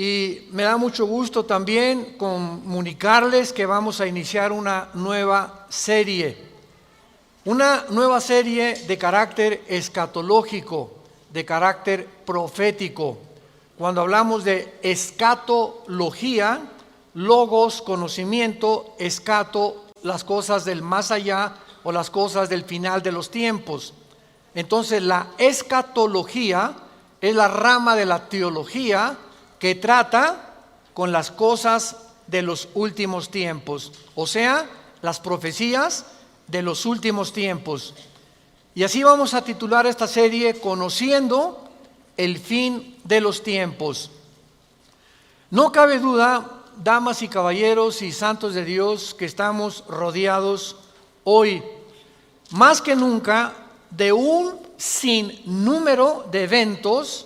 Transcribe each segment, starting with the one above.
Y me da mucho gusto también comunicarles que vamos a iniciar una nueva serie de carácter escatológico, de carácter profético. Cuando hablamos de escatología, logos, conocimiento, escato, las cosas del más allá o las cosas del final de los tiempos. Entonces la escatología es la rama de la teología que trata con las cosas de los últimos tiempos, o sea, las profecías de los últimos tiempos. Y así vamos a titular esta serie, Conociendo el fin de los tiempos. No cabe duda, damas y caballeros y santos de Dios, que estamos rodeados hoy, más que nunca, de un sinnúmero de eventos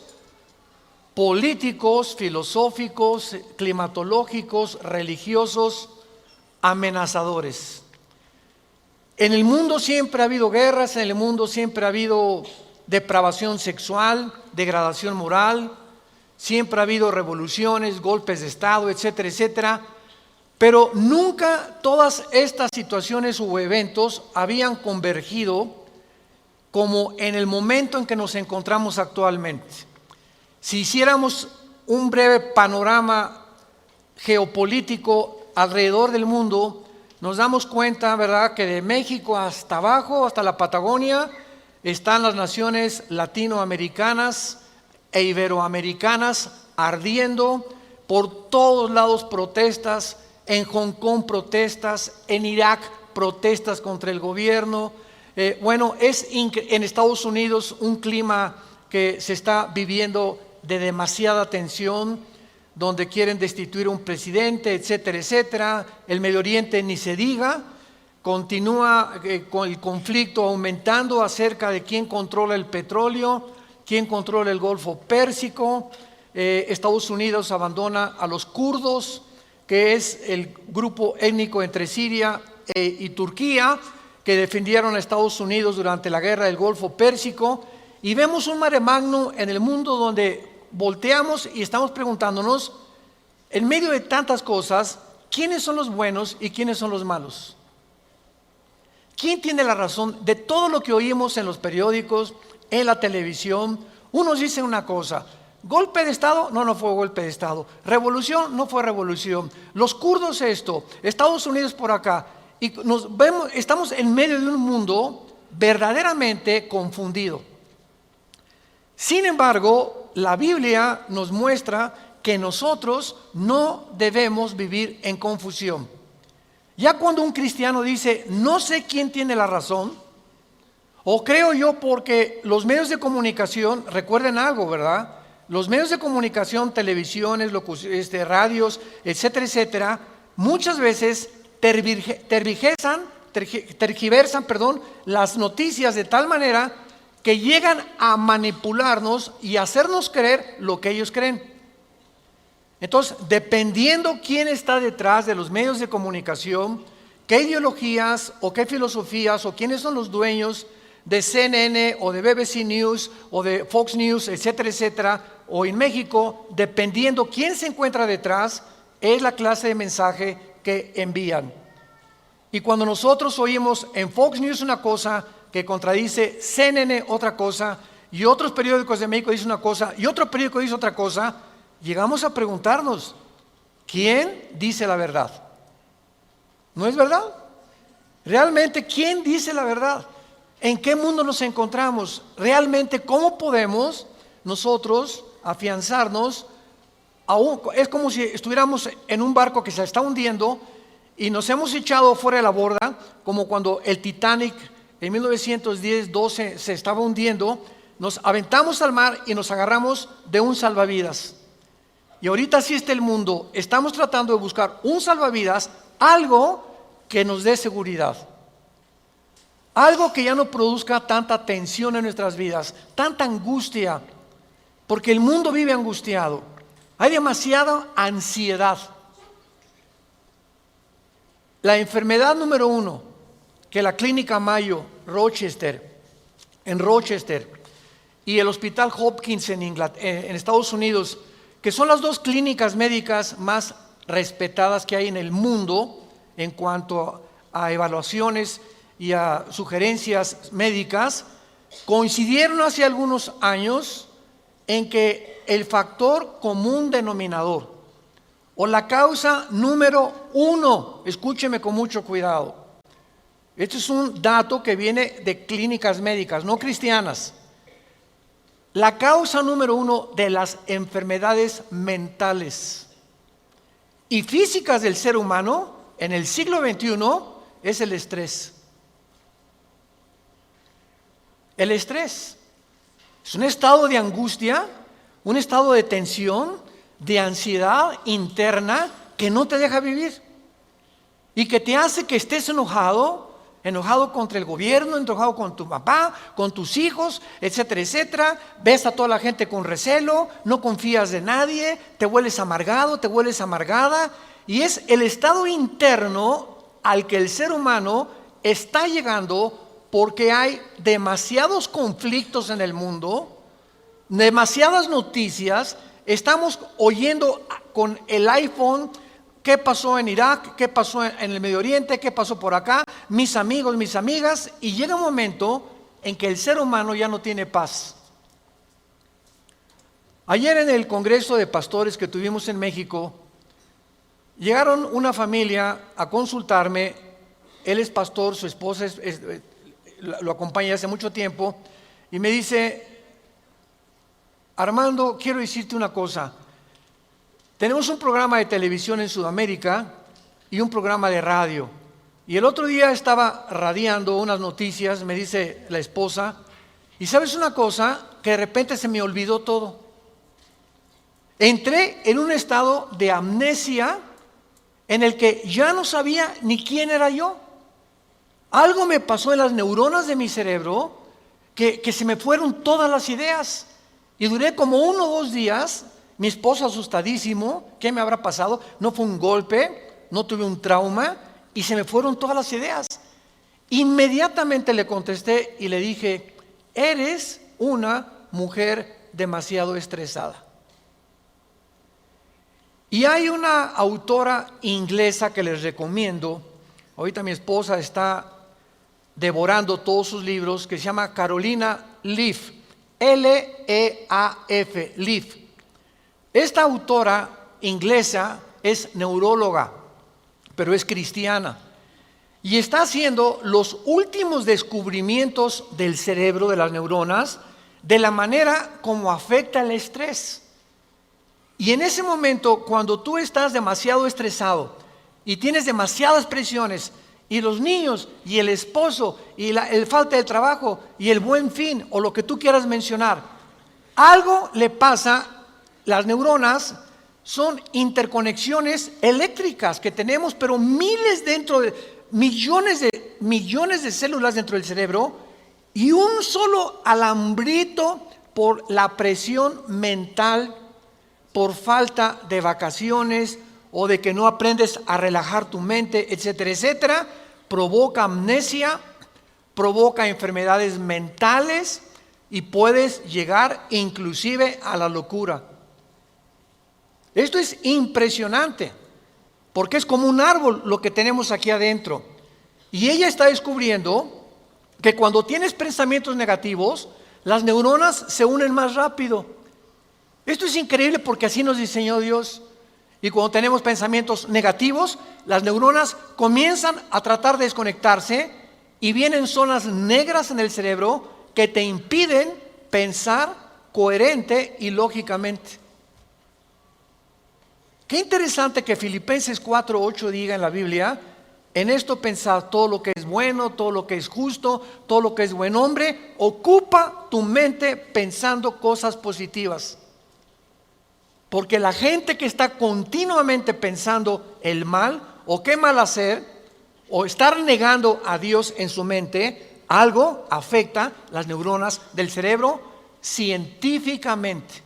políticos, filosóficos, climatológicos, religiosos, amenazadores. En el mundo siempre ha habido guerras, en el mundo siempre ha habido depravación sexual, degradación moral, siempre ha habido revoluciones, golpes de Estado, etcétera, etcétera. Pero nunca todas estas situaciones u eventos habían convergido como en el momento en que nos encontramos actualmente. Si hiciéramos un breve panorama geopolítico alrededor del mundo, nos damos cuenta, ¿verdad?, que de México hasta abajo, hasta la Patagonia, están las naciones latinoamericanas e iberoamericanas ardiendo, por todos lados protestas, en Hong Kong protestas, en Irak protestas contra el gobierno. Es en Estados Unidos un clima que se está viviendo de demasiada tensión, donde quieren destituir a un presidente, etcétera, etcétera. El Medio Oriente ni se diga, continúa con el conflicto aumentando acerca de quién controla el petróleo, quién controla el Golfo Pérsico. Estados Unidos abandona a los kurdos, que es el grupo étnico entre Siria y Turquía, que defendieron a Estados Unidos durante la guerra del Golfo Pérsico. Y vemos un mare magnum en el mundo donde volteamos y estamos preguntándonos, en medio de tantas cosas, ¿quiénes son los buenos y quiénes son los malos? ¿Quién tiene la razón de todo lo que oímos en los periódicos, en la televisión? Unos dicen una cosa: golpe de Estado, no fue golpe de Estado. Revolución, no fue revolución. Los kurdos esto, Estados Unidos por acá. Y estamos en medio de un mundo verdaderamente confundido. Sin embargo, la Biblia nos muestra que nosotros no debemos vivir en confusión. Ya cuando un cristiano dice, no sé quién tiene la razón, o creo yo porque los medios de comunicación, recuerden algo, ¿verdad? Los medios de comunicación, televisiones, radios, etcétera, etcétera, muchas veces tergiversan, las noticias de tal manera que llegan a manipularnos y hacernos creer lo que ellos creen. Entonces, dependiendo quién está detrás de los medios de comunicación, qué ideologías o qué filosofías o quiénes son los dueños de CNN o de BBC News o de Fox News, etcétera, etcétera, o en México, dependiendo quién se encuentra detrás, es la clase de mensaje que envían. Y cuando nosotros oímos en Fox News una cosa que contradice CNN otra cosa, y otros periódicos de México dicen una cosa, y otro periódico dice otra cosa, llegamos a preguntarnos, ¿quién dice la verdad? ¿No es verdad? Realmente, ¿quién dice la verdad? ¿En qué mundo nos encontramos? Realmente, ¿cómo podemos nosotros afianzarnos? Es como si estuviéramos en un barco que se está hundiendo y nos hemos echado fuera de la borda, como cuando el Titanic en 1910-12 se estaba hundiendo. Nos aventamos al mar y nos agarramos de un salvavidas. Y ahorita así está el mundo. Estamos tratando de buscar un salvavidas, algo que nos dé seguridad, algo que ya no produzca tanta tensión en nuestras vidas, tanta angustia, porque el mundo vive angustiado. Hay demasiada ansiedad. La enfermedad número 1 que la Clínica Mayo en Rochester y el Hospital Hopkins en Estados Unidos que son las dos clínicas médicas más respetadas que hay en el mundo en cuanto a evaluaciones y a sugerencias médicas, coincidieron hace algunos años en que el factor común denominador o la causa número uno, escúcheme con mucho cuidado, este es un dato que viene de clínicas médicas, no cristianas. La causa número uno de las enfermedades mentales y físicas del ser humano en el siglo XXI es el estrés. El estrés es un estado de angustia, un estado de tensión, de ansiedad interna que no te deja vivir y que te hace que estés enojado contra el gobierno, enojado con tu papá, con tus hijos, etcétera, etcétera. Ves a toda la gente con recelo, no confías de nadie, te vuelves amargado, te vuelves amargada. Y es el estado interno al que el ser humano está llegando porque hay demasiados conflictos en el mundo, demasiadas noticias. Estamos oyendo con el iPhone qué pasó en Irak, qué pasó en el Medio Oriente, qué pasó por acá, mis amigos, mis amigas, y llega un momento en que el ser humano ya no tiene paz. Ayer en el Congreso de Pastores que tuvimos en México, llegaron una familia a consultarme. Él es pastor, su esposa lo acompaña hace mucho tiempo, y me dice: Armando, quiero decirte una cosa. Tenemos un programa de televisión en Sudamérica y un programa de radio. Y el otro día estaba radiando unas noticias, me dice la esposa, y ¿sabes una cosa? Que de repente se me olvidó todo. Entré en un estado de amnesia en el que ya no sabía ni quién era yo. Algo me pasó en las neuronas de mi cerebro que se me fueron todas las ideas. Y duré como 1 o 2 días. Mi esposo asustadísimo, ¿qué me habrá pasado? No fue un golpe, no tuve un trauma y se me fueron todas las ideas. Inmediatamente le contesté y le dije: eres una mujer demasiado estresada. Y hay una autora inglesa que les recomiendo, ahorita mi esposa está devorando todos sus libros, que se llama Carolina Leaf, L-E-A-F, Leaf. Esta autora inglesa es neuróloga, pero es cristiana, y está haciendo los últimos descubrimientos del cerebro, de las neuronas, de la manera como afecta el estrés. Y en ese momento, cuando tú estás demasiado estresado y tienes demasiadas presiones, y los niños, y el esposo, y el falta de trabajo, y el buen fin, o lo que tú quieras mencionar, algo le pasa. Las neuronas son interconexiones eléctricas que tenemos, pero millones de células dentro del cerebro, y un solo alambrito por la presión mental, por falta de vacaciones o de que no aprendes a relajar tu mente, etcétera, etcétera, provoca amnesia, provoca enfermedades mentales y puedes llegar inclusive a la locura. Esto es impresionante, porque es como un árbol lo que tenemos aquí adentro. Y ella está descubriendo que cuando tienes pensamientos negativos, las neuronas se unen más rápido. Esto es increíble porque así nos diseñó Dios. Y cuando tenemos pensamientos negativos, las neuronas comienzan a tratar de desconectarse y vienen zonas negras en el cerebro que te impiden pensar coherente y lógicamente. Qué interesante que Filipenses 4:8 diga en la Biblia: en esto pensad, todo lo que es bueno, todo lo que es justo, todo lo que es buen hombre, ocupa tu mente pensando cosas positivas. Porque la gente que está continuamente pensando el mal, o qué mal hacer, o estar negando a Dios en su mente, algo afecta las neuronas del cerebro científicamente.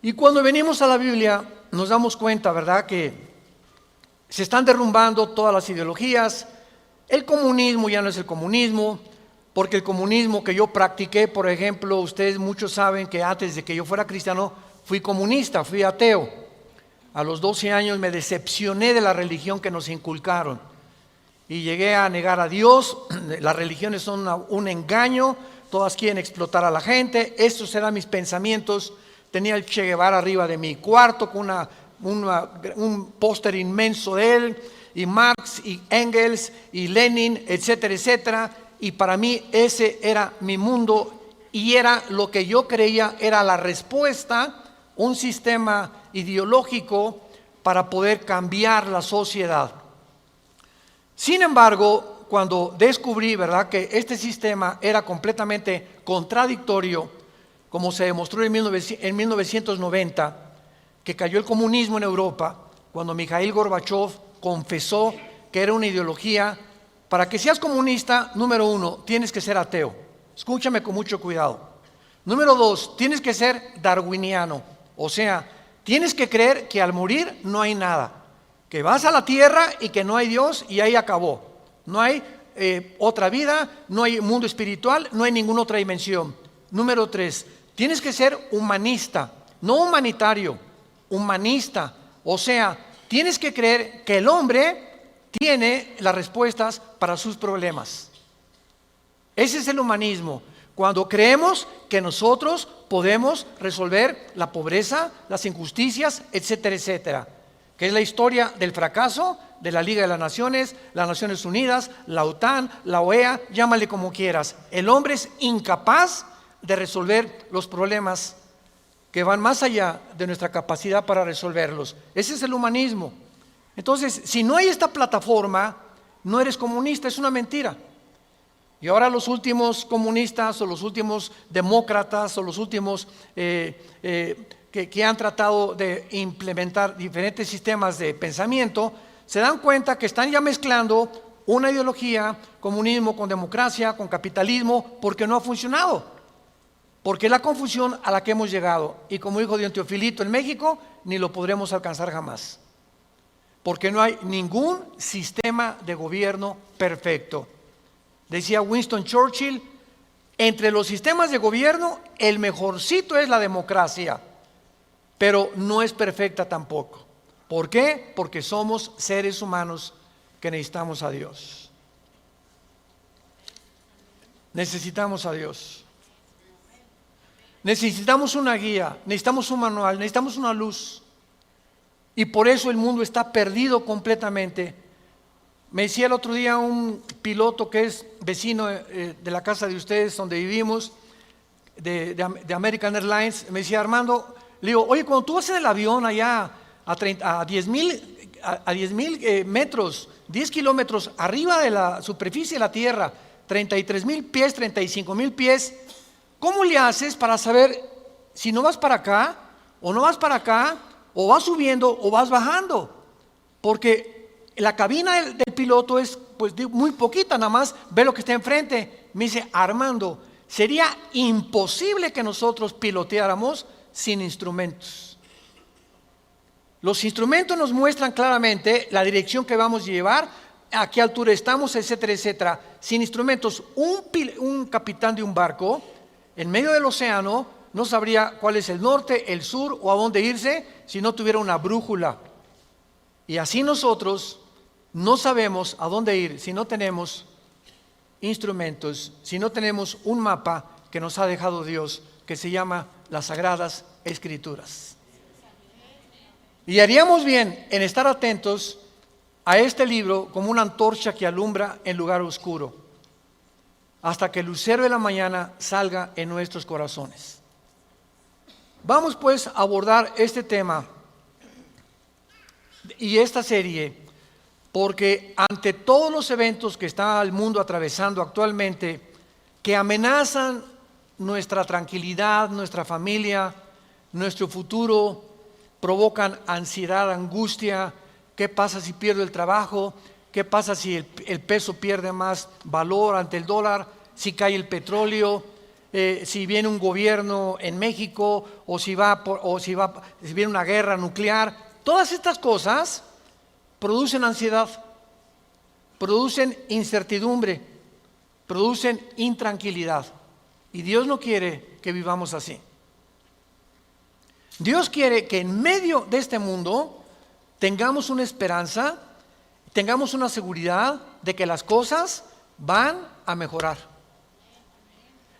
Y cuando venimos a la Biblia nos damos cuenta, ¿verdad?, que se están derrumbando todas las ideologías. El comunismo ya no es el comunismo, porque el comunismo que yo practiqué, por ejemplo, ustedes muchos saben que antes de que yo fuera cristiano, fui comunista, fui ateo. A los 12 años me decepcioné de la religión que nos inculcaron y llegué a negar a Dios. Las religiones son un engaño, todas quieren explotar a la gente. Estos eran mis pensamientos. Tenía el Che Guevara arriba de mi cuarto con un póster inmenso de él, y Marx y Engels y Lenin, etcétera, etcétera. Y para mí ese era mi mundo y era lo que yo creía era la respuesta, un sistema ideológico para poder cambiar la sociedad. Sin embargo, cuando descubrí, ¿verdad?, que este sistema era completamente contradictorio, como se demostró en 1990, que cayó el comunismo en Europa, cuando Mikhail Gorbachev confesó que era una ideología. Para que seas comunista, número 1, tienes que ser ateo. Escúchame con mucho cuidado. Número 2, tienes que ser darwiniano. O sea, tienes que creer que al morir no hay nada. Que vas a la tierra y que no hay Dios y ahí acabó. No hay otra vida, no hay mundo espiritual, no hay ninguna otra dimensión. Número 3, tienes que ser humanista, no humanitario, humanista. O sea, tienes que creer que el hombre tiene las respuestas para sus problemas. Ese es el humanismo. Cuando creemos que nosotros podemos resolver la pobreza, las injusticias, etcétera, etcétera. Que es la historia del fracaso de la Liga de las Naciones, las Naciones Unidas, la OTAN, la OEA, llámale como quieras. El hombre es incapaz de resolver los problemas que van más allá de nuestra capacidad para resolverlos. Ese es el humanismo. Entonces, si no hay esta plataforma, no eres comunista, es una mentira. Y ahora los últimos comunistas o los últimos demócratas o los últimos que han tratado de implementar diferentes sistemas de pensamiento, se dan cuenta que están ya mezclando una ideología, comunismo con democracia, con capitalismo, porque no ha funcionado. Porque es la confusión a la que hemos llegado. Y como dijo don Teofilito, en México ni lo podremos alcanzar jamás. Porque no hay ningún sistema de gobierno perfecto. Decía Winston Churchill, entre los sistemas de gobierno, el mejorcito es la democracia, pero no es perfecta tampoco. ¿Por qué? Porque somos seres humanos que necesitamos a Dios. Necesitamos a Dios. Necesitamos una guía, necesitamos un manual, necesitamos una luz. Y por eso el mundo está perdido completamente. Me decía el otro día un piloto que es vecino de la casa de ustedes donde vivimos, de American Airlines, me decía: Armando, le digo, oye, cuando tú vas en el avión allá a 10,000 metros, 10 kilómetros arriba de la superficie de la Tierra, 33,000 pies, 35,000 pies, ¿cómo le haces para saber si no vas para acá o no vas para acá, o vas subiendo o vas bajando? Porque la cabina del piloto es pues muy poquita, nada más ve lo que está enfrente. Me dice: Armando, sería imposible que nosotros piloteáramos sin instrumentos. Los instrumentos nos muestran claramente la dirección que vamos a llevar, a qué altura estamos, etcétera, etcétera. Sin instrumentos, un capitán de un barco en medio del océano no sabría cuál es el norte, el sur o a dónde irse si no tuviera una brújula. Y así nosotros no sabemos a dónde ir si no tenemos instrumentos, si no tenemos un mapa que nos ha dejado Dios, que se llama las Sagradas Escrituras. Y haríamos bien en estar atentos a este libro como una antorcha que alumbra en lugar oscuro, hasta que el lucero de la mañana salga en nuestros corazones. Vamos pues a abordar este tema y esta serie, porque ante todos los eventos que está el mundo atravesando actualmente, que amenazan nuestra tranquilidad, nuestra familia, nuestro futuro, provocan ansiedad, angustia. ¿Qué pasa si pierdo el trabajo? ¿Qué pasa si el peso pierde más valor ante el dólar? Si cae el petróleo, si viene un gobierno en México, o si viene una guerra nuclear. Todas estas cosas producen ansiedad, producen incertidumbre, producen intranquilidad. Y Dios no quiere que vivamos así. Dios quiere que en medio de este mundo tengamos una esperanza, tengamos una seguridad de que las cosas van a mejorar.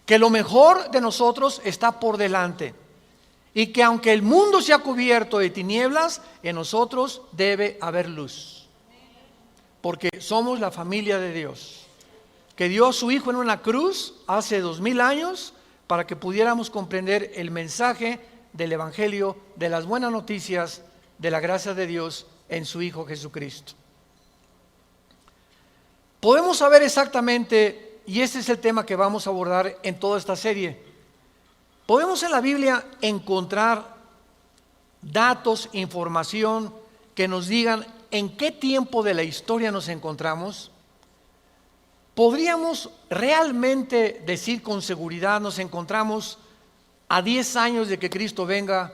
Que lo mejor de nosotros está por delante. Y que aunque el mundo sea cubierto de tinieblas, en nosotros debe haber luz. Porque somos la familia de Dios, que dio a su Hijo en una cruz hace 2000 años para que pudiéramos comprender el mensaje del Evangelio, de las buenas noticias, de la gracia de Dios en su Hijo Jesucristo. Podemos saber exactamente, y este es el tema que vamos a abordar en toda esta serie, podemos en la Biblia encontrar datos, información que nos digan en qué tiempo de la historia nos encontramos. ¿Podríamos realmente decir con seguridad nos encontramos a 10 años de que Cristo venga,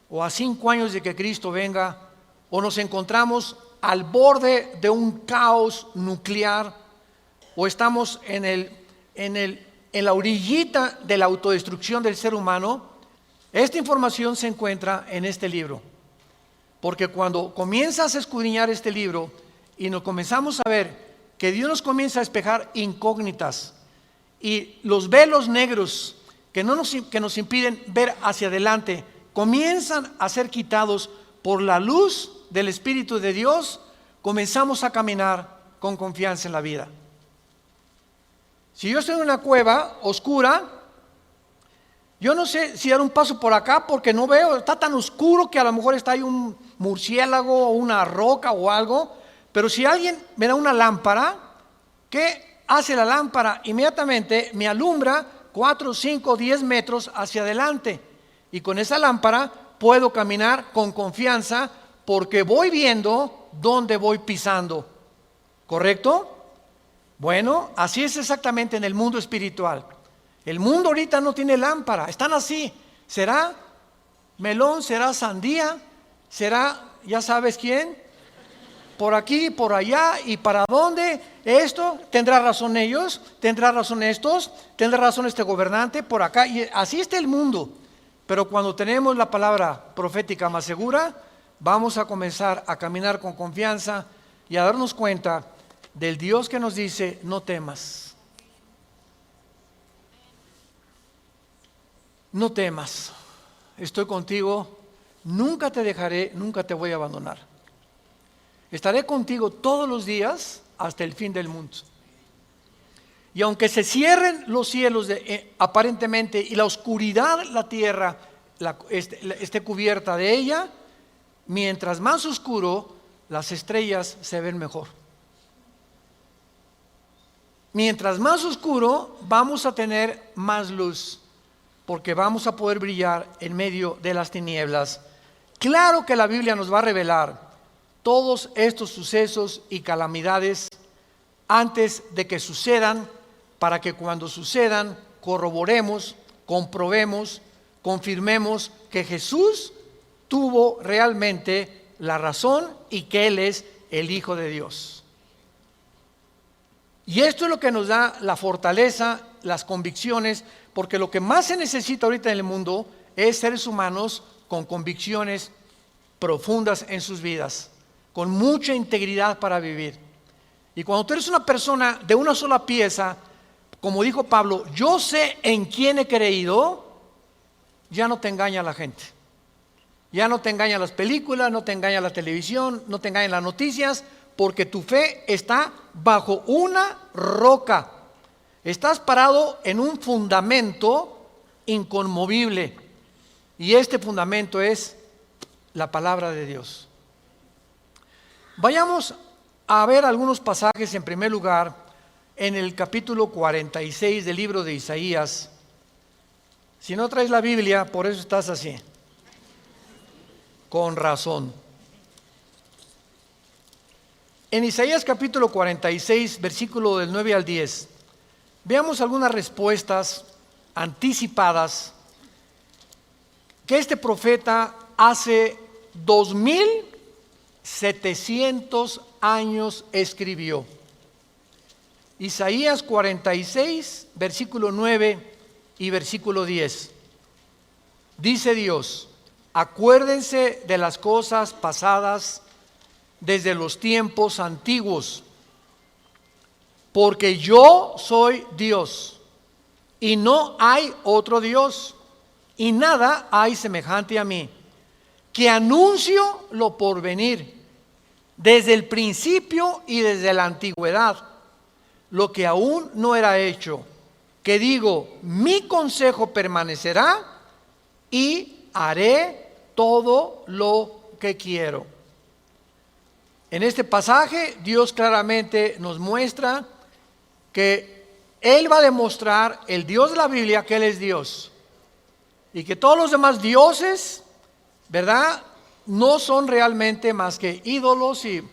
o a 5 años de que Cristo venga, o nos encontramos al borde de un caos nuclear, o estamos en la orillita de la autodestrucción del ser humano? Esta información se encuentra en este libro, porque cuando comienzas a escudriñar este libro y nos comenzamos a ver que Dios nos comienza a despejar incógnitas y los velos negros que nos impiden ver hacia adelante comienzan a ser quitados por la luz del Espíritu de Dios, comenzamos a caminar con confianza en la vida. Si yo estoy en una cueva oscura, yo no sé si dar un paso por acá porque no veo, está tan oscuro que a lo mejor está ahí un murciélago o una roca o algo. Pero si alguien me da una lámpara, ¿qué hace la lámpara? Inmediatamente me alumbra 4, 5, 10 metros hacia adelante. Y con esa lámpara puedo caminar con confianza porque voy viendo dónde voy pisando. ¿Correcto? Bueno, así es exactamente en el mundo espiritual. El mundo ahorita no tiene lámpara, están así. ¿Será melón? ¿Será sandía? ¿Será ya sabes quién? Por aquí, por allá, ¿y para dónde? Esto, ¿tendrá razón ellos? ¿Tendrá razón estos? ¿Tendrá razón este gobernante? Por acá, y así está el mundo. Pero cuando tenemos la palabra profética más segura, vamos a comenzar a caminar con confianza y a darnos cuenta del Dios que nos dice: no temas. No temas, estoy contigo, nunca te dejaré, nunca te voy a abandonar. Estaré contigo todos los días hasta el fin del mundo. Y aunque se cierren los cielos aparentemente y la oscuridad, la tierra esté cubierta de ella, mientras más oscuro, las estrellas se ven mejor. Mientras más oscuro, vamos a tener más luz, porque vamos a poder brillar en medio de las tinieblas. Claro que la Biblia nos va a revelar todos estos sucesos y calamidades antes de que sucedan, para que cuando sucedan corroboremos, comprobemos, confirmemos que Jesús tuvo realmente la razón y que Él es el Hijo de Dios. Y esto es lo que nos da la fortaleza, las convicciones, porque lo que más se necesita ahorita en el mundo es seres humanos con convicciones profundas en sus vidas, con mucha integridad para vivir. Y cuando tú eres una persona de una sola pieza, como dijo Pablo, yo sé en quién he creído, ya no te engaña la gente. Ya no te engañan las películas, no te engaña la televisión, no te engañan las noticias, porque tu fe está bajo una roca. Estás parado en un fundamento inconmovible. Y este fundamento es la palabra de Dios. Vayamos a ver algunos pasajes. En primer lugar, en el capítulo 46 del libro de Isaías. Si no traes la Biblia, por eso estás así. Con razón. En Isaías capítulo 46, versículo del 9 al 10, veamos algunas respuestas anticipadas que este profeta hace 2700 años escribió. Isaías 46, versículo 9 y versículo 10. Dice Dios: acuérdense de las cosas pasadas desde los tiempos antiguos, porque yo soy Dios y no hay otro Dios, y nada hay semejante a mí, que anuncio lo porvenir desde el principio y desde la antigüedad, lo que aún no era hecho, que digo, mi consejo permanecerá y haré todo lo que quiero. En este pasaje Dios claramente nos muestra que Él va a demostrar, el Dios de la Biblia, que Él es Dios, y que todos los demás dioses, ¿verdad?, no son realmente más que ídolos. Y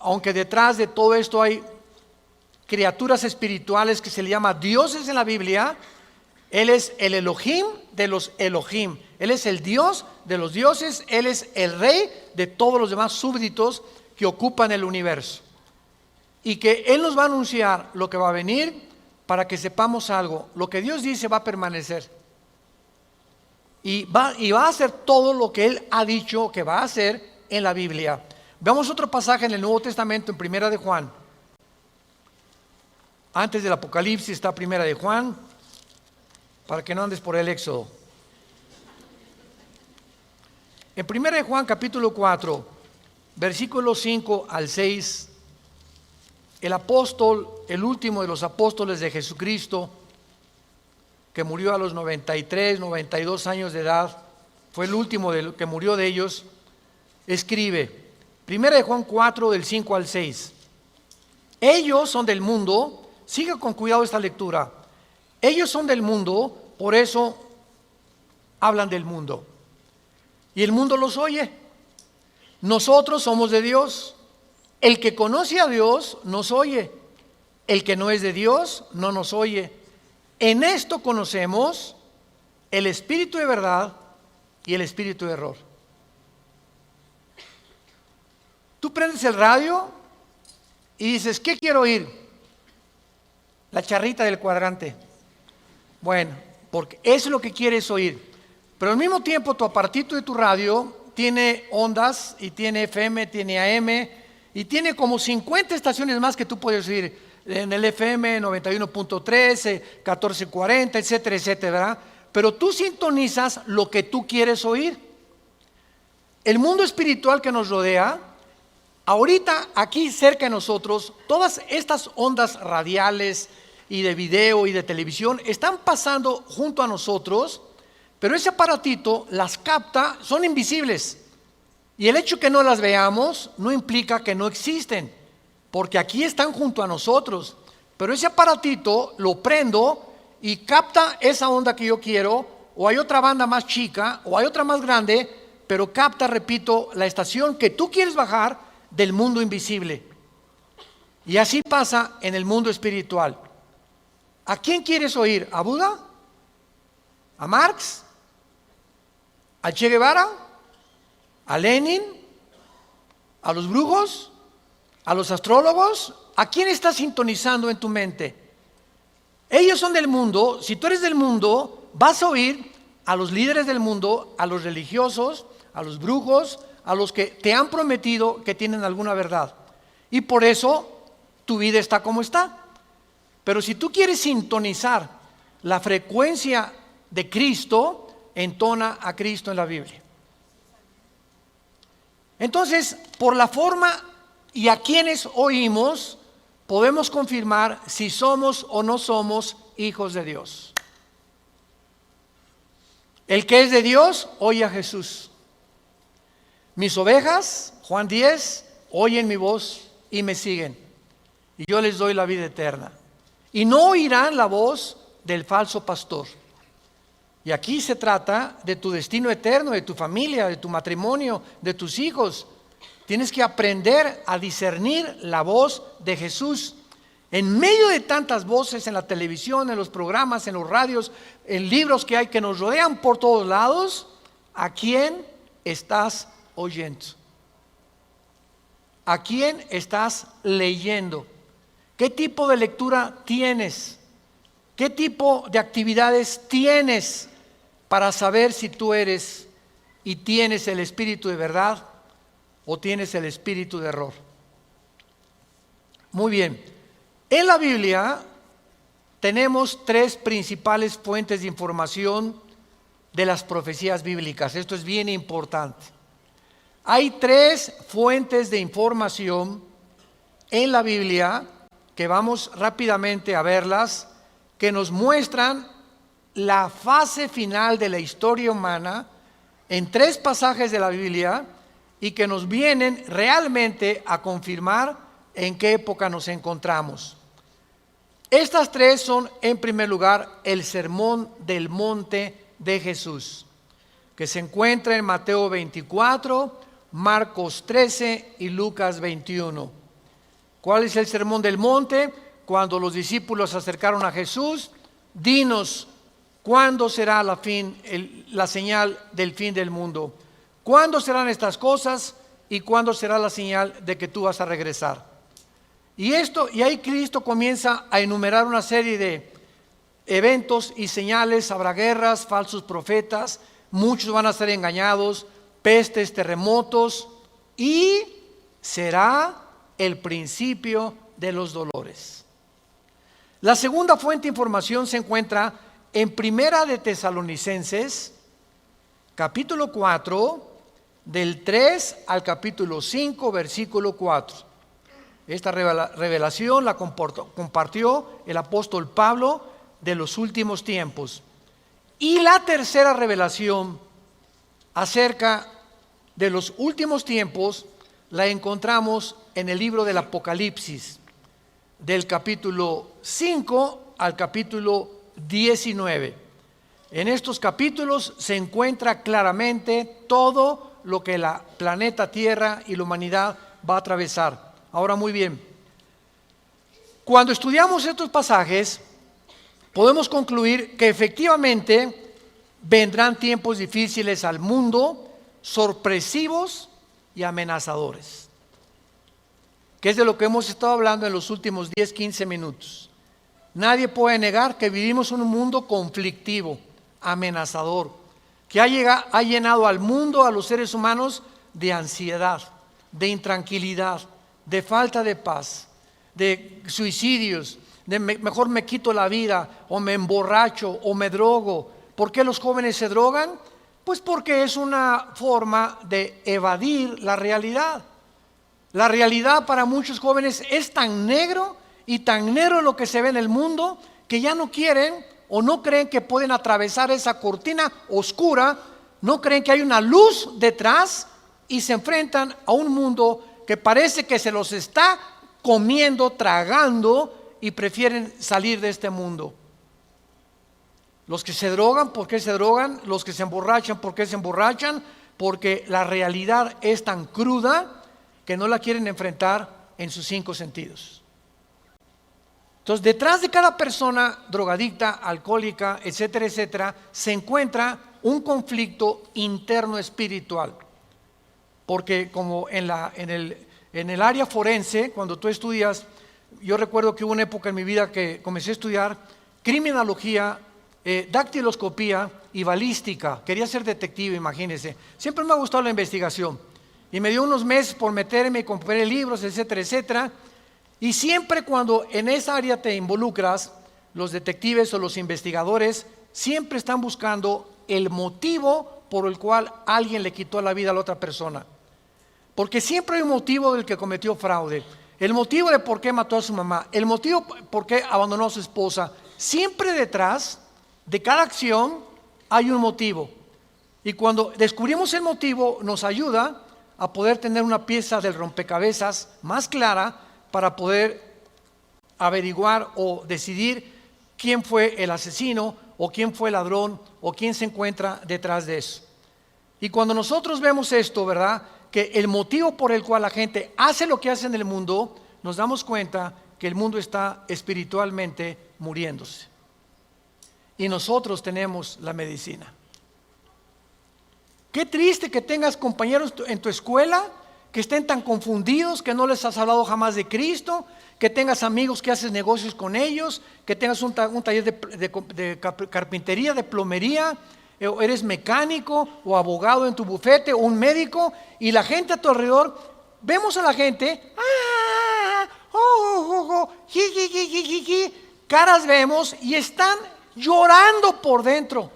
aunque detrás de todo esto hay criaturas espirituales que se le llama dioses en la Biblia, Él es el Elohim de los Elohim. Él es el Dios de los dioses. Él es el rey de todos los demás súbditos que ocupan el universo. Y que Él nos va a anunciar lo que va a venir para que sepamos algo. Lo que Dios dice va a permanecer. Y va a hacer todo lo que Él ha dicho que va a hacer en la Biblia. Veamos otro pasaje en el Nuevo Testamento, en Primera de Juan. Antes del Apocalipsis está Primera de Juan, para que no andes por el Éxodo. En Primera de Juan, capítulo 4, versículos 5 al 6, el apóstol, el último de los apóstoles de Jesucristo, que murió a los 93, 92 años de edad, fue el último que murió de ellos, escribe, Primera de Juan 4, del 5 al 6, ellos son del mundo. Siga con cuidado esta lectura. Ellos son del mundo, por eso hablan del mundo, y el mundo los oye. Nosotros somos de Dios. El que conoce a Dios nos oye. El que no es de Dios no nos oye. En esto conocemos el espíritu de verdad y el espíritu de error. Tú prendes el radio y dices, ¿qué quiero oír? La charrita del cuadrante. Bueno, porque eso es lo que quieres oír. Pero al mismo tiempo tu aparatito de tu radio tiene ondas y tiene FM, tiene AM y tiene como 50 estaciones más que tú puedes oír. En el FM 91.3, 1440, etcétera, etcétera, ¿verdad? Pero tú sintonizas lo que tú quieres oír. El mundo espiritual que nos rodea, ahorita aquí cerca de nosotros, todas estas ondas radiales y de video y de televisión están pasando junto a nosotros, pero ese aparatito las capta, son invisibles. Y el hecho que no las veamos no implica que no existen, porque aquí están junto a nosotros. Pero ese aparatito lo prendo y capta esa onda que yo quiero, o hay otra banda más chica, o hay otra más grande, pero capta, repito, la estación que tú quieres bajar del mundo invisible. Y así pasa en el mundo espiritual. ¿A quién quieres oír? ¿A Buda? ¿A Marx? ¿A Che Guevara? ¿A Lenin? ¿A los brujos? ¿A los astrólogos? ¿A quién estás sintonizando en tu mente? Ellos son del mundo. Si tú eres del mundo, vas a oír a los líderes del mundo, a los religiosos, a los brujos, a los que te han prometido que tienen alguna verdad. Y por eso tu vida está como está. Pero si tú quieres sintonizar la frecuencia de Cristo, entona a Cristo en la Biblia. Entonces, por la forma y a quienes oímos, podemos confirmar si somos o no somos hijos de Dios. El que es de Dios, oye a Jesús. Mis ovejas, Juan 10, oyen mi voz y me siguen, y yo les doy la vida eterna. Y no oirán la voz del falso pastor. Y aquí se trata de tu destino eterno, de tu familia, de tu matrimonio, de tus hijos. Tienes que aprender a discernir la voz de Jesús. En medio de tantas voces en la televisión, en los programas, en los radios, en libros que hay que nos rodean por todos lados, ¿a quién estás oyendo? ¿A quién estás leyendo? ¿Qué tipo de lectura tienes? ¿Qué tipo de actividades tienes para saber si tú eres y tienes el espíritu de verdad o tienes el espíritu de error? Muy bien. En la Biblia tenemos tres principales fuentes de información de las profecías bíblicas. Esto es bien importante. Hay tres fuentes de información en la Biblia que vamos rápidamente a verlas, que nos muestran la fase final de la historia humana en tres pasajes de la Biblia y que nos vienen realmente a confirmar en qué época nos encontramos. Estas tres son, en primer lugar, el Sermón del Monte de Jesús, que se encuentra en Mateo 24, Marcos 13 y Lucas 21. ¿Cuál es el Sermón del Monte? Cuando los discípulos se acercaron a Jesús, dinos, ¿cuándo será la señal del fin del mundo? ¿Cuándo serán estas cosas y cuándo será la señal de que tú vas a regresar? Y ahí Cristo comienza a enumerar una serie de eventos y señales. Habrá guerras, falsos profetas, muchos van a ser engañados, pestes, terremotos, y será el principio de los dolores. La segunda fuente de información se encuentra en Primera de Tesalonicenses, capítulo 4, del 3 al capítulo 5, versículo 4. Esta revelación la compartió el apóstol Pablo de los últimos tiempos. Y la tercera revelación acerca de los últimos tiempos la encontramos en el libro del Apocalipsis, del capítulo 5 al capítulo 19. En estos capítulos se encuentra claramente todo lo que la planeta Tierra y la humanidad va a atravesar. Ahora, muy bien, cuando estudiamos estos pasajes, podemos concluir que efectivamente vendrán tiempos difíciles al mundo, sorpresivos y amenazadores, que es de lo que hemos estado hablando en los últimos 10-15 minutos. Nadie puede negar que vivimos en un mundo conflictivo, amenazador, que ha llenado al mundo, a los seres humanos, de ansiedad, de intranquilidad, de falta de paz, de suicidios, de mejor me quito la vida, o me emborracho, o me drogo. ¿Por qué los jóvenes se drogan? Pues porque es una forma de evadir la realidad. La realidad para muchos jóvenes es tan negro y tan negro lo que se ve en el mundo, que ya no quieren o no creen que pueden atravesar esa cortina oscura, no creen que hay una luz detrás, y se enfrentan a un mundo que parece que se los está comiendo, tragando, y prefieren salir de este mundo. Los que se drogan, ¿por qué se drogan? Los que se emborrachan, ¿por qué se emborrachan? Porque la realidad es tan cruda que no la quieren enfrentar en sus 5 sentidos. Entonces, detrás de cada persona drogadicta, alcohólica, etcétera, etcétera, se encuentra un conflicto interno espiritual. Porque como en el área forense, cuando tú estudias, yo recuerdo que hubo una época en mi vida que comencé a estudiar criminología, dactiloscopía y balística. Quería ser detective, imagínense. Siempre me ha gustado la investigación. Y me dio unos meses por meterme y compré libros, etcétera, etcétera. Y siempre cuando en esa área te involucras, los detectives o los investigadores siempre están buscando el motivo por el cual alguien le quitó la vida a la otra persona. Porque siempre hay un motivo del que cometió fraude, el motivo de por qué mató a su mamá, el motivo por qué abandonó a su esposa. Siempre detrás de cada acción hay un motivo. Y cuando descubrimos el motivo, nos ayuda a poder tener una pieza del rompecabezas más clara para poder averiguar o decidir quién fue el asesino o quién fue el ladrón o quién se encuentra detrás de eso. Y cuando nosotros vemos esto, ¿verdad?, que el motivo por el cual la gente hace lo que hace en el mundo, nos damos cuenta que el mundo está espiritualmente muriéndose. Y nosotros tenemos la medicina. Qué triste que tengas compañeros en tu escuela que estén tan confundidos, que no les has hablado jamás de Cristo, que tengas amigos que haces negocios con ellos, que tengas un taller de carpintería, de plomería, eres mecánico o abogado en tu bufete o un médico, y la gente a tu alrededor, vemos a la gente, caras vemos y están llorando por dentro,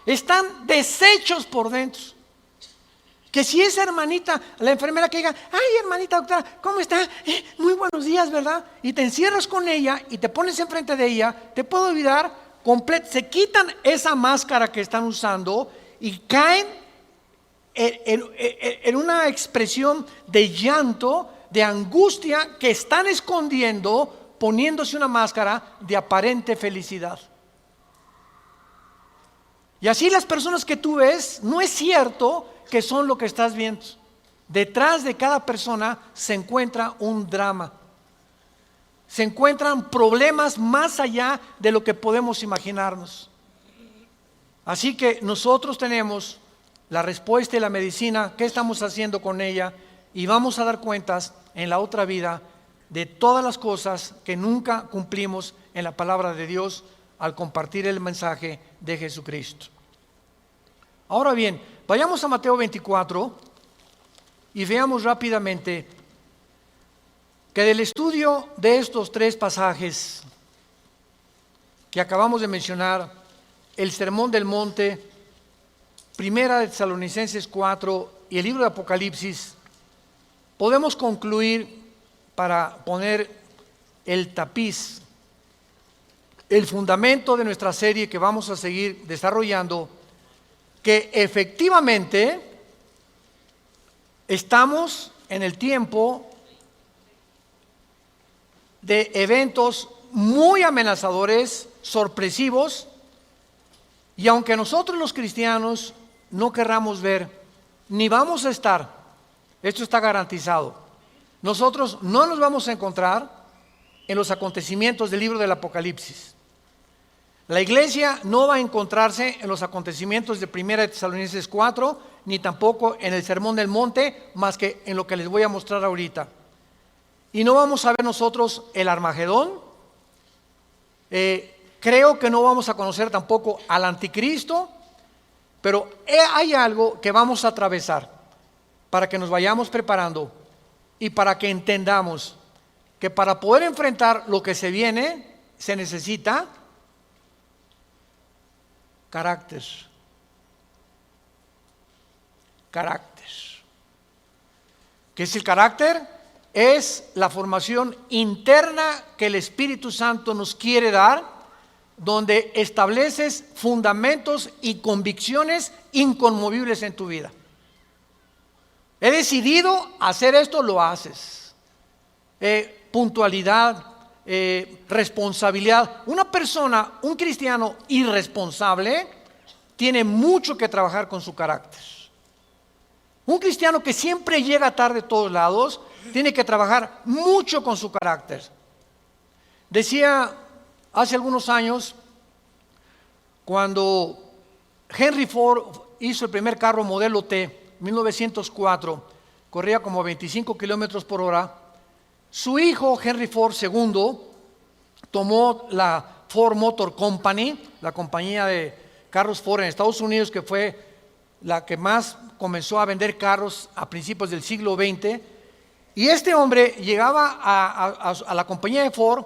están deshechos por dentro. Que si esa hermanita, la enfermera que diga, ay hermanita doctora, ¿cómo está? Muy buenos días, ¿verdad? Y te encierras con ella y te pones enfrente de ella, te puede olvidar, se quitan esa máscara que están usando y caen en una expresión de llanto, de angustia que están escondiendo, poniéndose una máscara de aparente felicidad. Y así las personas que tú ves, no es cierto que son lo que estás viendo. Detrás de cada persona se encuentra un drama. Se encuentran problemas más allá de lo que podemos imaginarnos. Así que nosotros tenemos la respuesta y la medicina, qué estamos haciendo con ella, y vamos a dar cuentas en la otra vida de todas las cosas que nunca cumplimos en la palabra de Dios al compartir el mensaje de Jesucristo. Ahora bien, vayamos a Mateo 24 y veamos rápidamente que del estudio de estos tres pasajes que acabamos de mencionar, el Sermón del Monte, Primera de Tesalonicenses 4 y el libro de Apocalipsis, podemos concluir, para poner el tapiz, el fundamento de nuestra serie que vamos a seguir desarrollando, que efectivamente estamos en el tiempo de eventos muy amenazadores, sorpresivos, y aunque nosotros los cristianos no querramos ver, ni vamos a estar, esto está garantizado, nosotros no nos vamos a encontrar en los acontecimientos del libro del Apocalipsis. La iglesia no va a encontrarse en los acontecimientos de Primera de Tesalonicenses 4, ni tampoco en el Sermón del Monte, más que en lo que les voy a mostrar ahorita. Y no vamos a ver nosotros el Armagedón. Creo que no vamos a conocer tampoco al Anticristo, pero hay algo que vamos a atravesar para que nos vayamos preparando y para que entendamos que para poder enfrentar lo que se viene se necesita carácter. ¿Qué es el carácter? Es la formación interna que el Espíritu Santo nos quiere dar, donde estableces fundamentos y convicciones inconmovibles en tu vida. He decidido hacer esto, lo haces. Puntualidad, responsabilidad. Una persona, un cristiano irresponsable, tiene mucho que trabajar con su carácter. Un cristiano que siempre llega tarde a todos lados, tiene que trabajar mucho con su carácter. Decía hace algunos años, cuando Henry Ford hizo el primer carro modelo T, 1904, corría como 25 kilómetros por hora. Su hijo Henry Ford II tomó la Ford Motor Company, la compañía de carros Ford en Estados Unidos, que fue la que más comenzó a vender carros a principios del siglo XX. Y este hombre llegaba a la compañía de Ford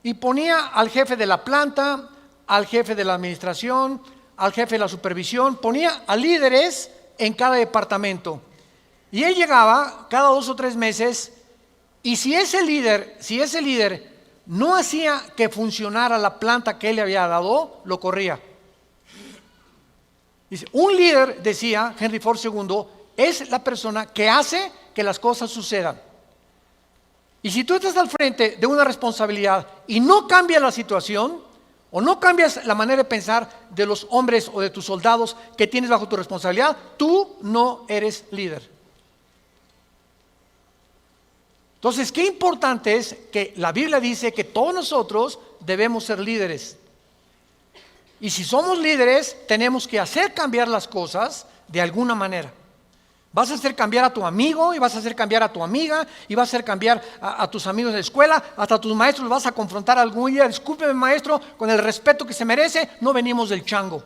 y ponía al jefe de la planta, al jefe de la administración, al jefe de la supervisión, ponía a líderes en cada departamento. Y él llegaba cada 2 o 3 meses, y si ese líder no hacía que funcionara la planta que él le había dado, lo corría. Dice, un líder, decía Henry Ford II, es la persona que hace que las cosas sucedan. Y si tú estás al frente de una responsabilidad y no cambias la situación, o no cambias la manera de pensar de los hombres o de tus soldados que tienes bajo tu responsabilidad, tú no eres líder. Entonces, qué importante es que la Biblia dice que todos nosotros debemos ser líderes. Y si somos líderes, tenemos que hacer cambiar las cosas de alguna manera. Vas a hacer cambiar a tu amigo y vas a hacer cambiar a tu amiga y vas a hacer cambiar a tus amigos de la escuela, hasta a tus maestros los vas a confrontar algún día. Discúlpeme, maestro, con el respeto que se merece, no venimos del chango.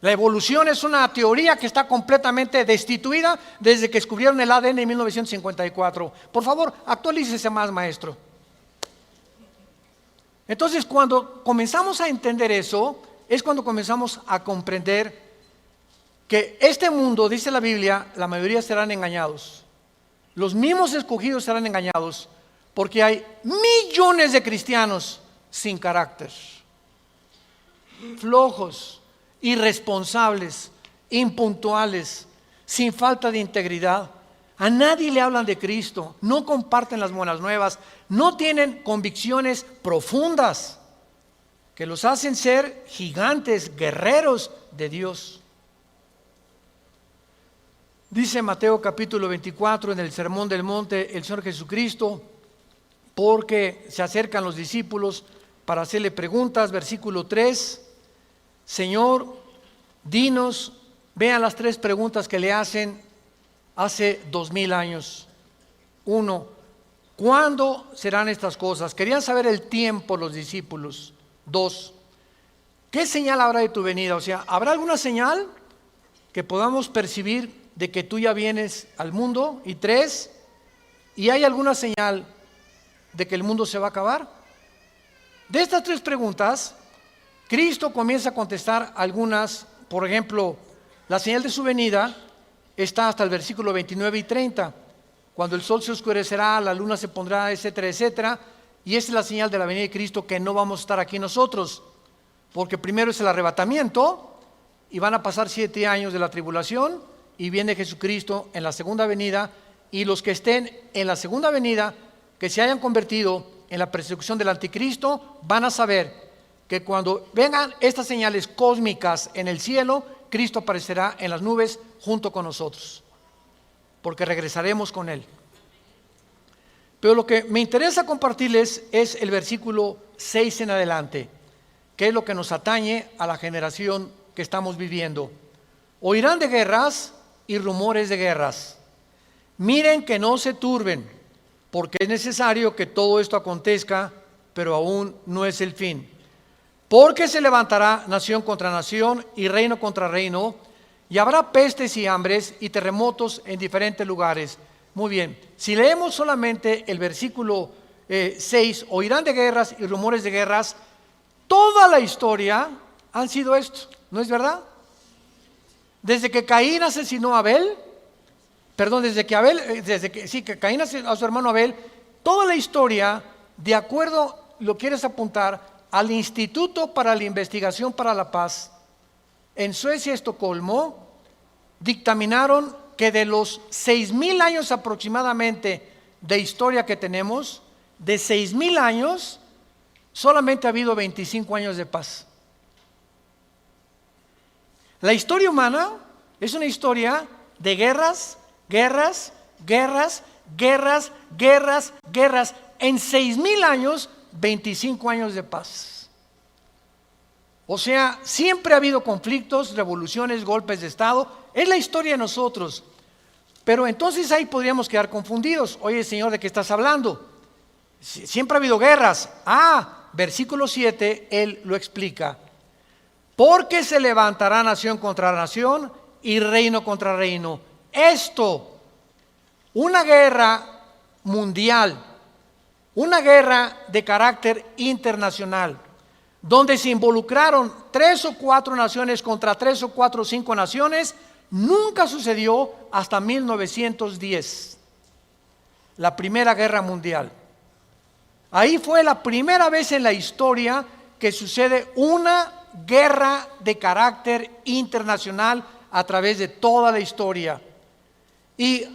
La evolución es una teoría que está completamente destituida desde que descubrieron el ADN en 1954. Por favor, actualícese más, maestro. Entonces, cuando comenzamos a entender eso, es cuando comenzamos a comprender que este mundo, dice la Biblia, la mayoría serán engañados. Los mismos escogidos serán engañados porque hay millones de cristianos sin carácter, flojos, irresponsables, impuntuales, sin falta de integridad. A nadie le hablan de Cristo, no comparten las buenas nuevas, no tienen convicciones profundas que los hacen ser gigantes, guerreros de Dios. Dice Mateo capítulo 24 en el Sermón del Monte el Señor Jesucristo, porque se acercan los discípulos para hacerle preguntas, versículo 3, Señor, dinos, vean las 3 preguntas que le hacen hace 2000 años. 1, ¿cuándo serán estas cosas? Querían saber el tiempo los discípulos. 2, ¿qué señal habrá de tu venida? O sea, ¿habrá alguna señal que podamos percibir de que tú ya vienes al mundo? Y 3, ¿y hay alguna señal de que el mundo se va a acabar? De estas 3 preguntas, Cristo comienza a contestar algunas. Por ejemplo, la señal de su venida está hasta el versículo 29 y 30, cuando el sol se oscurecerá, la luna se pondrá, etcétera, etcétera. Y esa es la señal de la venida de Cristo, que no vamos a estar aquí nosotros, porque primero es el arrebatamiento y van a pasar 7 años de la tribulación y viene Jesucristo en la segunda venida, y los que estén en la segunda venida, que se hayan convertido en la persecución del anticristo, van a saber que cuando vengan estas señales cósmicas en el cielo, Cristo aparecerá en las nubes junto con nosotros, porque regresaremos con Él. Pero lo que me interesa compartirles es el versículo 6 en adelante, que es lo que nos atañe a la generación que estamos viviendo. Oirán de guerras y rumores de guerras. Miren que no se turben, porque es necesario que todo esto acontezca, pero aún no es el fin. Porque se levantará nación contra nación y reino contra reino, y habrá pestes y hambres y terremotos en diferentes lugares. Muy bien, si leemos solamente el versículo 6, oirán de guerras y rumores de guerras, toda la historia han sido esto, ¿no es verdad? Desde que Caín asesinó a Abel, desde que Caín asesinó a su hermano Abel, toda la historia, de acuerdo, lo quieres apuntar, al Instituto para la Investigación para la Paz, en Suecia, Estocolmo, dictaminaron que de los 6,000 años aproximadamente de historia que tenemos, de 6,000 años, solamente ha habido 25 años de paz. La historia humana es una historia de guerras, guerras, guerras, guerras, guerras, guerras. En 6,000 años, 25 años de paz. O sea, siempre ha habido conflictos, revoluciones, golpes de Estado. Es la historia de nosotros. Pero entonces ahí podríamos quedar confundidos. Oye, Señor, ¿de qué estás hablando? Siempre ha habido guerras. Versículo 7, Él lo explica. Porque se levantará nación contra nación y reino contra reino. Esto, una guerra mundial, una guerra de carácter internacional, donde se involucraron 3 o 4 naciones contra 3 o 4 o 5 naciones, nunca sucedió hasta 1910, la Primera Guerra Mundial. Ahí fue la primera vez en la historia que sucede una guerra de carácter internacional a través de toda la historia. Y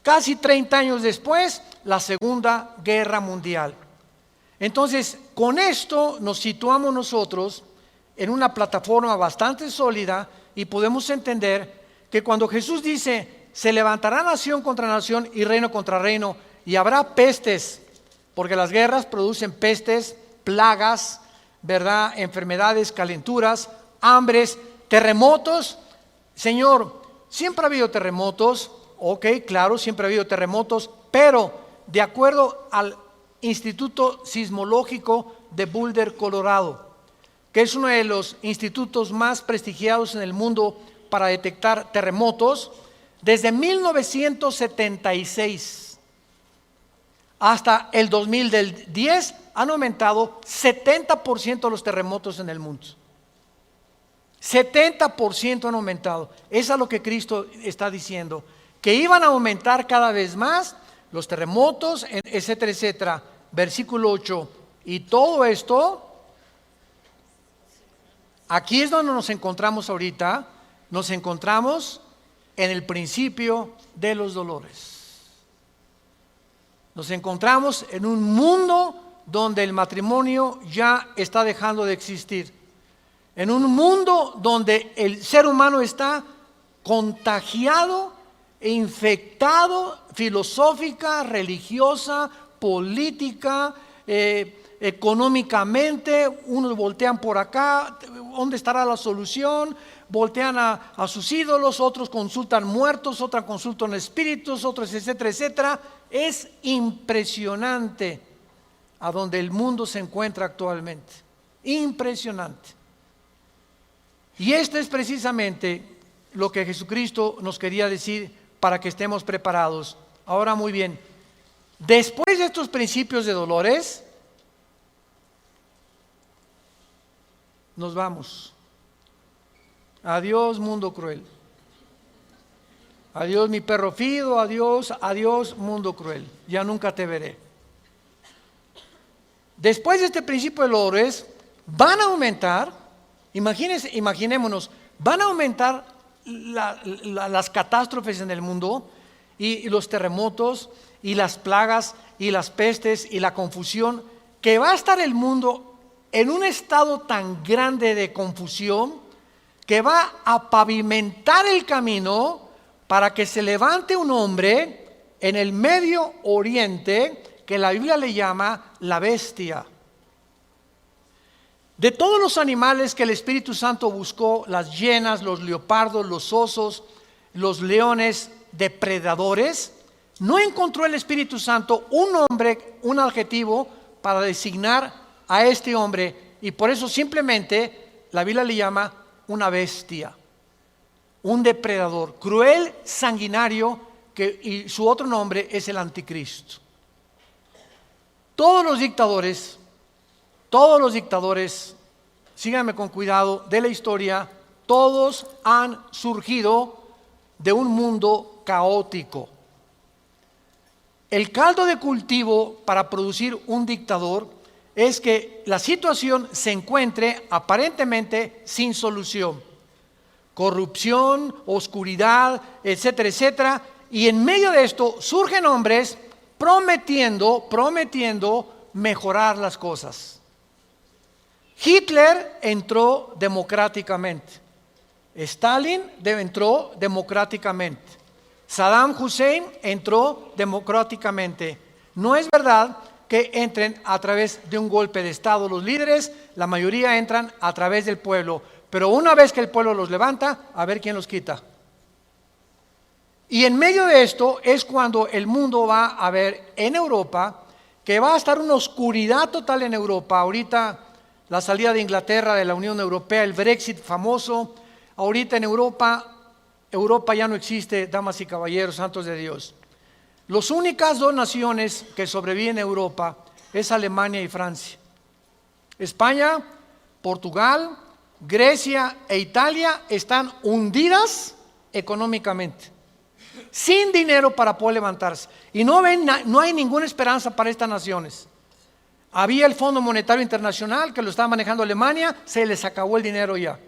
casi 30 años después, la Segunda Guerra Mundial. Entonces, con esto nos situamos nosotros en una plataforma bastante sólida y podemos entender que cuando Jesús dice, se levantará nación contra nación y reino contra reino, y habrá pestes, porque las guerras producen pestes, plagas, ¿verdad? Enfermedades, calenturas, hambres, terremotos. Señor, siempre ha habido terremotos, ok, claro, siempre ha habido terremotos, pero de acuerdo al Instituto Sismológico de Boulder, Colorado, que es uno de los institutos más prestigiados en el mundo para detectar terremotos, desde 1976 hasta el 2010 han aumentado 70% los terremotos en el mundo. 70% han aumentado. Eso es lo que Cristo está diciendo, que iban a aumentar cada vez más los terremotos, etcétera, etcétera. Versículo 8. Y todo esto, aquí es donde nos encontramos ahorita. Nos encontramos en el principio de los dolores. Nos encontramos en un mundo donde el matrimonio ya está dejando de existir. En un mundo donde el ser humano está contagiado e infectado filosófica, religiosa, política, económicamente. Unos voltean por acá, ¿dónde estará la solución? Voltean a sus ídolos, otros consultan muertos, otros consultan espíritus, otros etcétera, etcétera. Es impresionante a donde el mundo se encuentra actualmente. Impresionante. Y esto es precisamente lo que Jesucristo nos quería decir para que estemos preparados. Ahora muy bien, después de estos principios de dolores, nos vamos. Adiós, mundo cruel. Adiós, mi perro fido. Adiós, adiós, mundo cruel. Ya nunca te veré. Después de este principio de dolores, van a aumentar, imaginémonos, van a aumentar las catástrofes en el mundo y los terremotos y las plagas y las pestes y la confusión, que va a estar el mundo en un estado tan grande de confusión que va a pavimentar el camino para que se levante un hombre en el Medio Oriente que la Biblia le llama la bestia. De todos los animales que el Espíritu Santo buscó, las hienas, los leopardos, los osos, los leones depredadores, no encontró el Espíritu Santo un nombre, un adjetivo para designar a este hombre, y por eso simplemente la Biblia le llama una bestia, un depredador, cruel, sanguinario, y su otro nombre es el anticristo. Todos los dictadores, síganme con cuidado, de la historia, todos han surgido de un mundo caótico. El caldo de cultivo para producir un dictador es que la situación se encuentre aparentemente sin solución. Corrupción, oscuridad, etcétera, etcétera. Y en medio de esto surgen hombres prometiendo mejorar las cosas. Hitler entró democráticamente. Stalin entró democráticamente. Saddam Hussein entró democráticamente. No es verdad que entren a través de un golpe de Estado los líderes, la mayoría entran a través del pueblo, pero una vez que el pueblo los levanta, a ver quién los quita. Y en medio de esto es cuando el mundo va a ver en Europa, que va a estar una oscuridad total en Europa. Ahorita la salida de Inglaterra de la Unión Europea, el Brexit famoso. Ahorita en Europa ya no existe, damas y caballeros, santos de Dios. Las únicas dos naciones que sobreviven en Europa es Alemania y Francia. España, Portugal, Grecia e Italia están hundidas económicamente, sin dinero para poder levantarse. Y no hay ninguna esperanza para estas naciones. Había el Fondo Monetario Internacional que lo estaba manejando Alemania, se les acabó el dinero ya.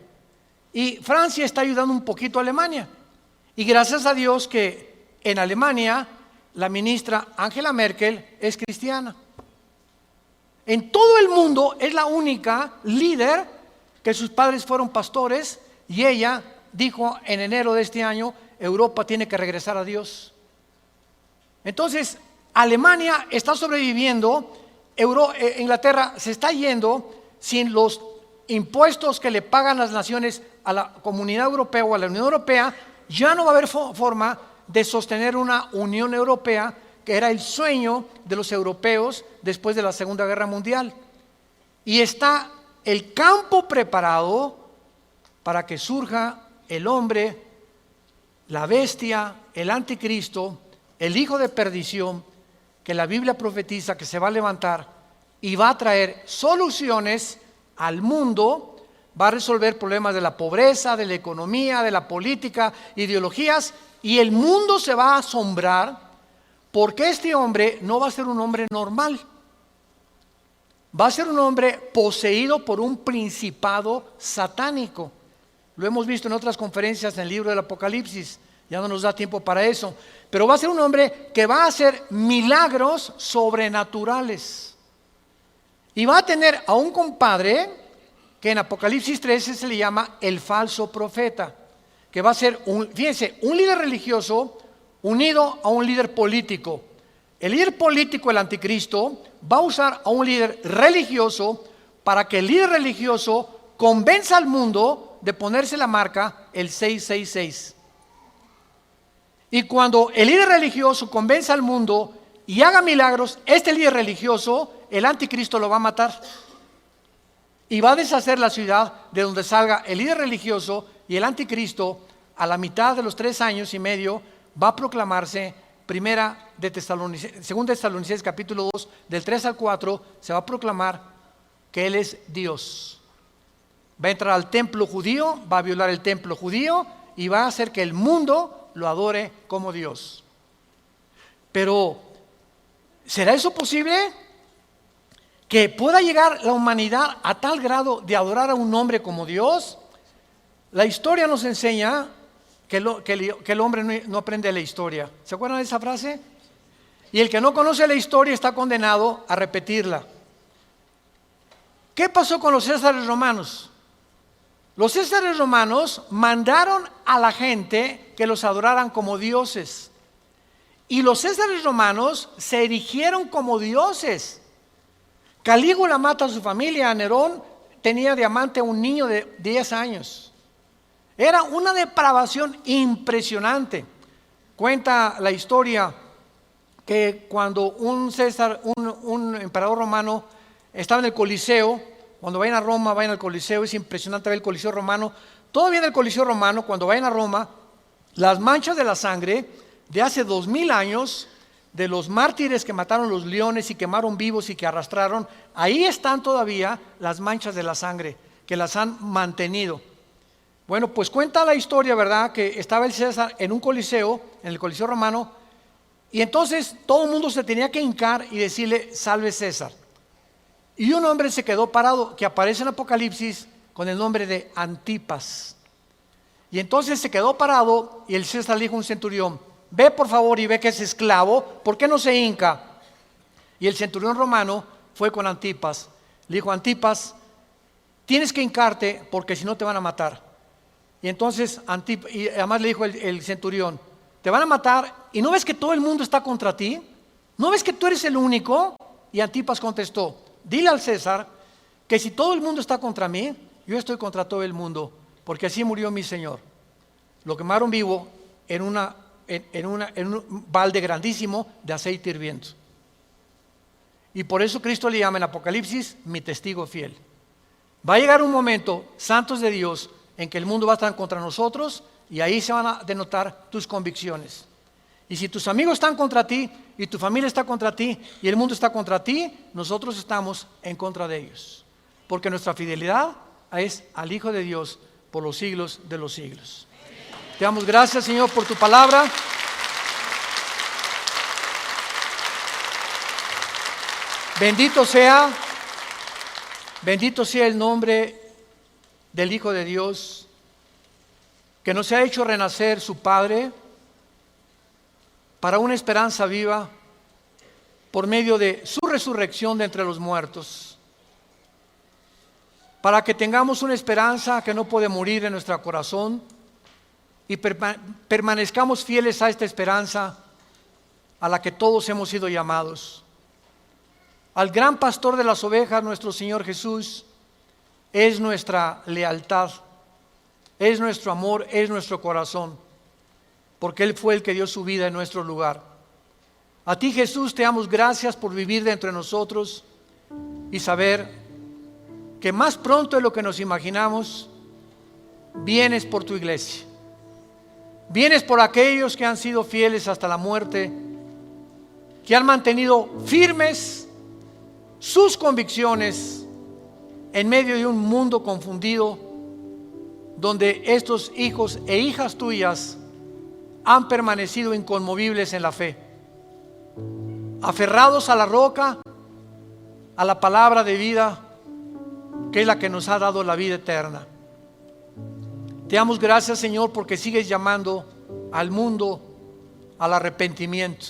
Y Francia está ayudando un poquito a Alemania. Y gracias a Dios que en Alemania la ministra Angela Merkel es cristiana. En todo el mundo es la única líder que sus padres fueron pastores, y ella dijo en enero de este año: Europa tiene que regresar a Dios. Entonces Alemania está sobreviviendo, Inglaterra se está yendo sin los impuestos que le pagan las naciones a la Comunidad Europea o a la Unión Europea, ya no va a haber forma de sostener una Unión Europea, que era el sueño de los europeos después de la Segunda Guerra Mundial. Y está el campo preparado para que surja el hombre, la bestia, el anticristo, el hijo de perdición, que la Biblia profetiza que se va a levantar y va a traer soluciones al mundo, va a resolver problemas de la pobreza, de la economía, de la política, ideologías, y el mundo se va a asombrar porque este hombre no va a ser un hombre normal. Va a ser un hombre poseído por un principado satánico. Lo hemos visto en otras conferencias en el libro del Apocalipsis. Ya no nos da tiempo para eso. Pero va a ser un hombre que va a hacer milagros sobrenaturales. Y va a tener a un compadre que en Apocalipsis 13 se le llama el falso profeta. Que va a ser, fíjense, un líder religioso unido a un líder político. El líder político, el anticristo, va a usar a un líder religioso para que el líder religioso convenza al mundo de ponerse la marca el 666. Y cuando el líder religioso convenza al mundo y haga milagros, este líder religioso, el anticristo lo va a matar. Y va a deshacer la ciudad de donde salga el líder religioso, y el anticristo, a la mitad de los 3 años y medio, va a proclamarse. Según Tesalonicenses capítulo 2, del 3 al 4, se va a proclamar que Él es Dios. Va a entrar al templo judío, va a violar el templo judío y va a hacer que el mundo lo adore como Dios. Pero, ¿será eso posible? ¿Que pueda llegar la humanidad a tal grado de adorar a un hombre como Dios? La historia nos enseña que el hombre no aprende la historia. ¿Se acuerdan de esa frase? Y el que no conoce la historia está condenado a repetirla. ¿Qué pasó con los césares romanos? Los césares romanos mandaron a la gente que los adoraran como dioses. Y los césares romanos se erigieron como dioses. Calígula mata a su familia. Nerón tenía de amante a un niño de 10 años. Era una depravación impresionante. Cuenta la historia que cuando un emperador romano estaba en el Coliseo, cuando vayan a Roma, vayan al Coliseo, es impresionante ver el Coliseo romano. Todavía en el Coliseo romano, cuando vayan a Roma, las manchas de la sangre de hace 2000 años, de los mártires que mataron los leones y quemaron vivos y que arrastraron, ahí están todavía las manchas de la sangre que las han mantenido. Bueno, pues cuenta la historia, ¿verdad?, que estaba el César en un coliseo, en el Coliseo romano, y entonces todo el mundo se tenía que hincar y decirle: salve César. Y un hombre se quedó parado, que aparece en Apocalipsis con el nombre de Antipas. Y entonces se quedó parado y el César le dijo a un centurión: ve por favor y ve que es esclavo, ¿por qué no se hinca? Y el centurión romano fue con Antipas. Le dijo: Antipas, tienes que hincarte porque si no te van a matar. Y entonces y además le dijo el centurión: te van a matar y ¿no ves que todo el mundo está contra ti? ¿No ves que tú eres el único? Y Antipas contestó: dile al César que si todo el mundo está contra mí, yo estoy contra todo el mundo, porque así murió mi Señor. Lo quemaron vivo en un balde grandísimo de aceite hirviendo. Y por eso Cristo le llama en Apocalipsis mi testigo fiel. Va a llegar un momento, santos de Dios, en que el mundo va a estar contra nosotros y ahí se van a denotar tus convicciones. Y si tus amigos están contra ti y tu familia está contra ti y el mundo está contra ti, nosotros estamos en contra de ellos, porque nuestra fidelidad es al Hijo de Dios por los siglos de los siglos. Te damos gracias, Señor, por tu palabra. Bendito sea el nombre del Hijo de Dios, que nos ha hecho renacer su Padre para una esperanza viva por medio de su resurrección de entre los muertos, para que tengamos una esperanza que no puede morir en nuestro corazón y permanezcamos fieles a esta esperanza a la que todos hemos sido llamados. Al gran pastor de las ovejas, nuestro Señor Jesús, es nuestra lealtad, es nuestro amor, es nuestro corazón. porque Él fue el que dio su vida en nuestro lugar. A ti, Jesús, te damos gracias por vivir dentro de nosotros y saber que más pronto de lo que nos imaginamos, vienes por tu iglesia. Vienes por aquellos que han sido fieles hasta la muerte, que han mantenido firmes sus convicciones en medio de un mundo confundido, donde estos hijos e hijas tuyas han permanecido inconmovibles en la fe, aferrados a la roca, a la palabra de vida, que es la que nos ha dado la vida eterna. Te damos gracias, Señor, porque sigues llamando al mundo al arrepentimiento,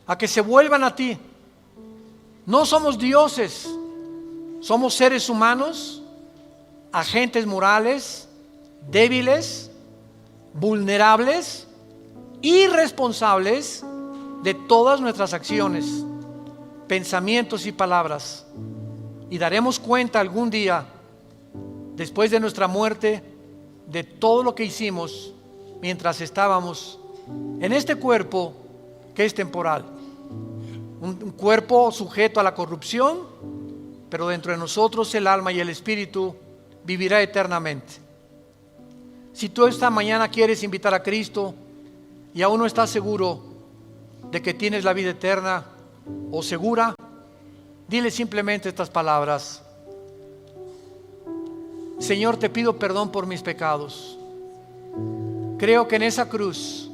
a que se vuelvan a ti. No somos dioses, somos seres humanos, agentes morales, débiles, vulnerables, irresponsables de todas nuestras acciones, pensamientos y palabras. Y daremos cuenta algún día, después de nuestra muerte, de todo lo que hicimos mientras estábamos en este cuerpo que es temporal. Un cuerpo sujeto a la corrupción, pero dentro de nosotros el alma y el espíritu vivirá eternamente. Si tú esta mañana quieres invitar a Cristo y aún no estás seguro de que tienes la vida eterna o segura, dile simplemente estas palabras: Señor, te pido perdón por mis pecados. Creo que en esa cruz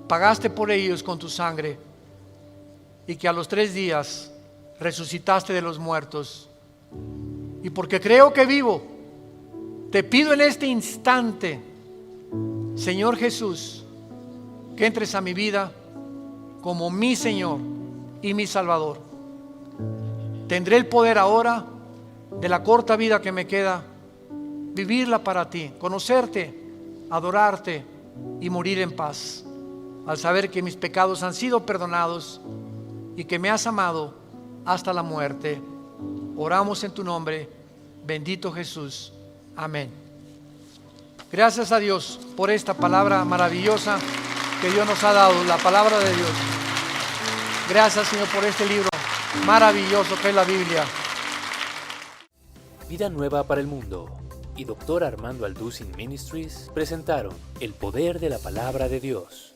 pagaste por ellos con tu sangre y que a los 3 días resucitaste de los muertos. Y porque creo que vivo, te pido en este instante, Señor Jesús, que entres a mi vida como mi Señor y mi Salvador. Tendré el poder ahora, de la corta vida que me queda, vivirla para ti, conocerte, adorarte y morir en paz, al saber que mis pecados han sido perdonados y que me has amado hasta la muerte. Oramos en tu nombre, bendito Jesús. Amén. Gracias a Dios por esta palabra maravillosa que Dios nos ha dado, la palabra de Dios. Gracias, Señor, por este libro maravilloso que es la Biblia. Vida Nueva para el Mundo y Dr. Armando Alducin Ministries presentaron El Poder de la Palabra de Dios.